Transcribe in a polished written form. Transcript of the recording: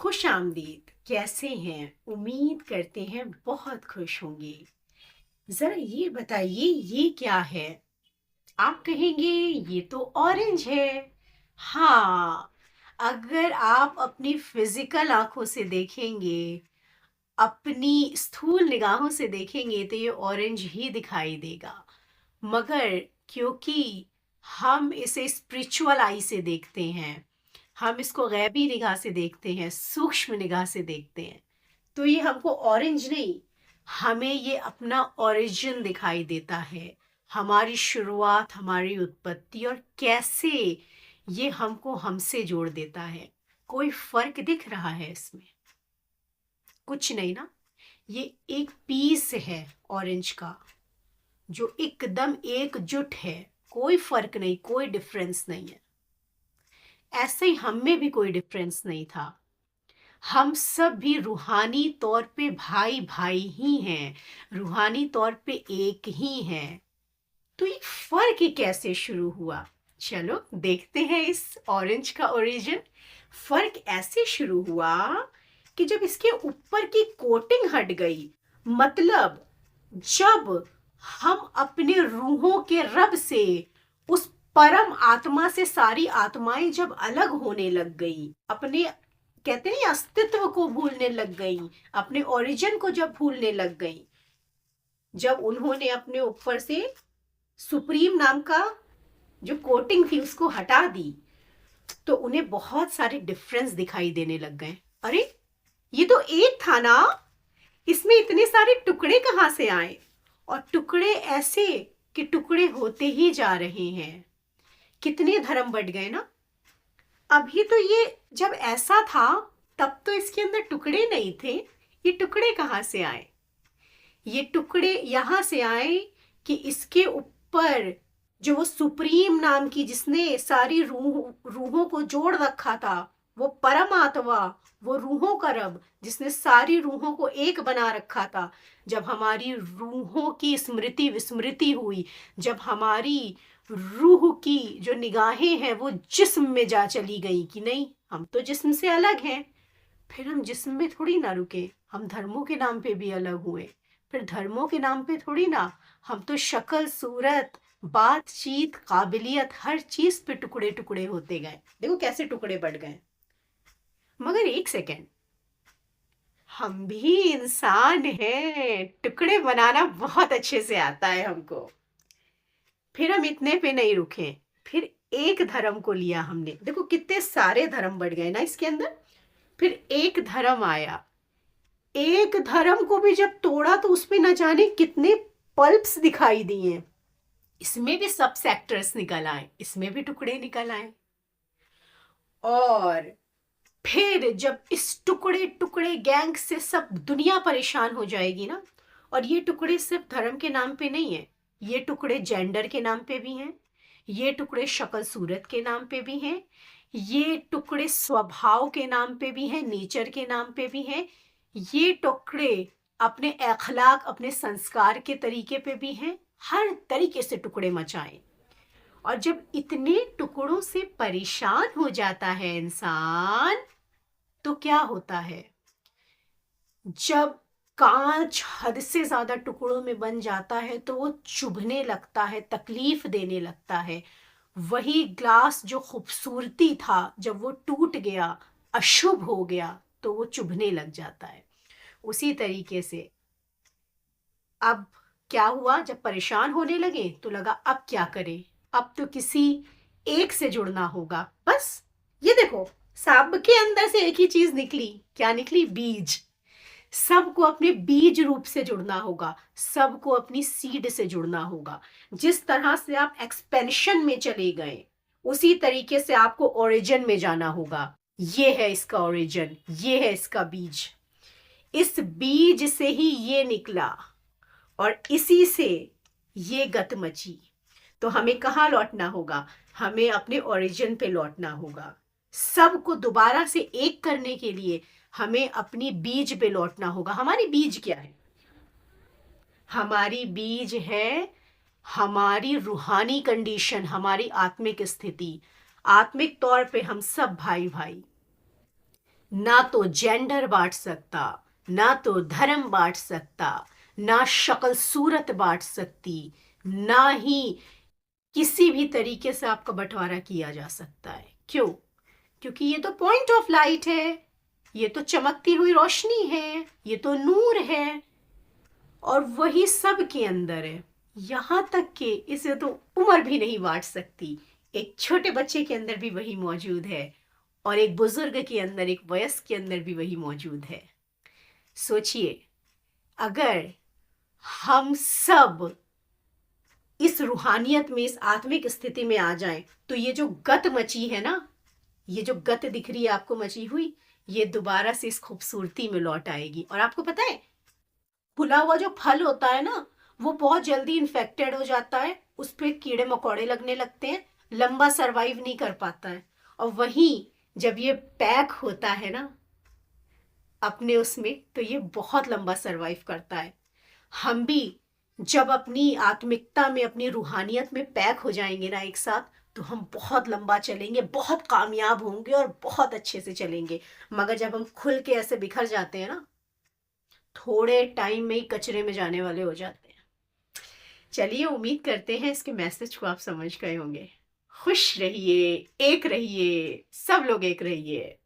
खुश आमदीद। कैसे हैं? उम्मीद करते हैं बहुत खुश होंगे। जरा ये बताइए, ये क्या है? आप कहेंगे ये तो ऑरेंज है। हाँ, अगर आप अपनी फिजिकल आंखों से देखेंगे, अपनी स्थूल निगाहों से देखेंगे तो ये ऑरेंज ही दिखाई देगा। मगर क्योंकि हम इसे स्पिरिचुअल आई से देखते हैं, हम इसको गैबी निगाह से देखते हैं, सूक्ष्म निगाह से देखते हैं, तो ये हमको ऑरेंज नहीं, हमें ये अपना ओरिजिन दिखाई देता है। हमारी शुरुआत, हमारी उत्पत्ति और कैसे ये हमको हमसे जोड़ देता है। कोई फर्क दिख रहा है इसमें? कुछ नहीं ना। ये एक पीस है ऑरेंज का, जो एकदम एकजुट है। कोई फर्क नहीं, कोई डिफरेंस नहीं है। ऐसे ही हम में भी कोई डिफरेंस नहीं था। हम सब भी रूहानी तौर पे भाई भाई ही हैं, रूहानी तौर पे एक ही हैं। तो ये फर्क ही कैसे शुरू हुआ? चलो देखते हैं इस ऑरेंज का ओरिजिन। फर्क ऐसे शुरू हुआ कि जब इसके ऊपर की कोटिंग हट गई, मतलब जब हम अपने रूहों के रब से, उस परम आत्मा से सारी आत्माएं जब अलग होने लग गई, अपने कहते नहीं अस्तित्व को भूलने लग गई, अपने ओरिजिन को जब भूलने लग गई, जब उन्होंने अपने ऊपर से सुप्रीम नाम का जो कोटिंग थी उसको हटा दी, तो उन्हें बहुत सारे डिफरेंस दिखाई देने लग गए। अरे ये तो एक था ना, इसमें इतने सारे टुकड़े कहाँ से आए? और टुकड़े ऐसे कि टुकड़े होते ही जा रहे हैं। कितने धर्म बढ़ गए ना। अभी तो ये जब ऐसा था तब तो इसके अंदर टुकड़े नहीं थे। ये टुकड़े कहाँ से आए? ये टुकड़े यहाँ से आए कि इसके ऊपर जो वो सुप्रीम नाम की, जिसने सारी रूहों को जोड़ रखा था, वो परमात्मा, वो रूहों का रब, जिसने सारी रूहों को एक बना रखा था, जब हमारी रूहों की स्मृति विस्मृति हुई, जब हमारी रूह की जो निगाहें हैं वो जिस्म में जा चली गई कि नहीं हम तो जिस्म से अलग हैं, फिर हम जिस्म में थोड़ी ना रुके, हम धर्मों के नाम पे भी अलग हुए। फिर धर्मों के नाम पे थोड़ी ना, हम तो शक्ल सूरत, बातचीत, काबिलियत, हर चीज पे टुकड़े टुकड़े होते गए। देखो कैसे टुकड़े बढ़ गए। मगर एक सेकेंड, हम भी इंसान हैं, टुकड़े बनाना बहुत अच्छे से आता है हमको। फिर हम इतने पे नहीं रुके, फिर एक धर्म को लिया हमने। देखो कितने सारे धर्म बढ़ गए ना इसके अंदर। फिर एक धर्म आया, एक धर्म को भी जब तोड़ा तो उसमें न जाने कितने पल्प्स दिखाई दिए। इसमें भी सब सेक्टर्स निकल आए, इसमें भी टुकड़े निकल आए। और फिर जब इस टुकड़े टुकड़े गैंग से सब दुनिया परेशान हो जाएगी ना, और ये टुकड़े सिर्फ धर्म के नाम पे नहीं है, ये टुकड़े जेंडर के नाम पे भी हैं, ये टुकड़े शक्ल सूरत के नाम पे भी हैं, ये टुकड़े स्वभाव के नाम पे भी हैं, नेचर के नाम पे भी हैं, ये टुकड़े अपने अखलाक, अपने संस्कार के तरीके पे भी हैं। हर तरीके से टुकड़े मचाएं। और जब इतने टुकड़ों से परेशान हो जाता है इंसान, तो क्या होता है? जब कांच हद से ज्यादा टुकड़ों में बन जाता है तो वो चुभने लगता है, तकलीफ देने लगता है। वही ग्लास जो खूबसूरती था, जब वो टूट गया, अशुभ हो गया, तो वो चुभने लग जाता है। उसी तरीके से अब क्या हुआ, जब परेशान होने लगे तो लगा अब क्या करें, अब तो किसी एक से जुड़ना होगा। बस ये देखो, सबके अंदर से एक ही चीज निकली। क्या निकली? बीज। सबको अपने बीज रूप से जुड़ना होगा, सबको अपनी सीड से जुड़ना होगा। जिस तरह से आप एक्सपेंशन में चले गए, उसी तरीके से आपको ओरिजिन में जाना होगा। ये है इसका ओरिजिन, ये है इसका बीज। इस बीज से ही ये निकला और इसी से ये गत मची। तो हमें कहाँ लौटना होगा? हमें अपने ओरिजिन पे लौटना होगा। सबको दोबारा से एक करने के लिए हमें अपनी बीज पे लौटना होगा। हमारी बीज क्या है? हमारी बीज है हमारी रूहानी कंडीशन, हमारी आत्मिक स्थिति। आत्मिक तौर पे हम सब भाई भाई। ना तो जेंडर बांट सकता, ना तो धर्म बांट सकता, ना शक्ल सूरत बांट सकती, ना ही किसी भी तरीके से आपका बंटवारा किया जा सकता है। क्यों? क्योंकि ये तो पॉइंट ऑफ लाइट है, ये तो चमकती हुई रोशनी है, ये तो नूर है, और वही सब के अंदर है। यहां तक कि इसे तो उम्र भी नहीं बांट सकती। एक छोटे बच्चे के अंदर भी वही मौजूद है, और एक बुजुर्ग के अंदर, एक वयस्क के अंदर भी वही मौजूद है। सोचिए, अगर हम सब इस रूहानियत में, इस आत्मिक स्थिति में आ जाएं, तो ये जो गत मची है ना, ये जो गत दिख रही है आपको मची हुई, ये दोबारा से इस खूबसूरती में लौट आएगी। और आपको पता है, खुला हुआ जो फल होता है ना, वो बहुत जल्दी इन्फेक्टेड हो जाता है, उस पर कीड़े मकोड़े लगने लगते हैं, लंबा सरवाइव नहीं कर पाता है। और वहीं जब ये पैक होता है ना अपने उसमें, तो ये बहुत लंबा सरवाइव करता है। हम भी जब अपनी आत्मिकता में, अपनी रूहानियत में पैक हो जाएंगे ना एक साथ, तो हम बहुत लंबा चलेंगे, बहुत कामयाब होंगे और बहुत अच्छे से चलेंगे। मगर जब हम खुल के ऐसे बिखर जाते हैं ना, थोड़े टाइम में ही कचरे में जाने वाले हो जाते हैं। चलिए, उम्मीद करते हैं इसके मैसेज को आप समझ गए होंगे। खुश रहिए, एक रहिए, सब लोग एक रहिए।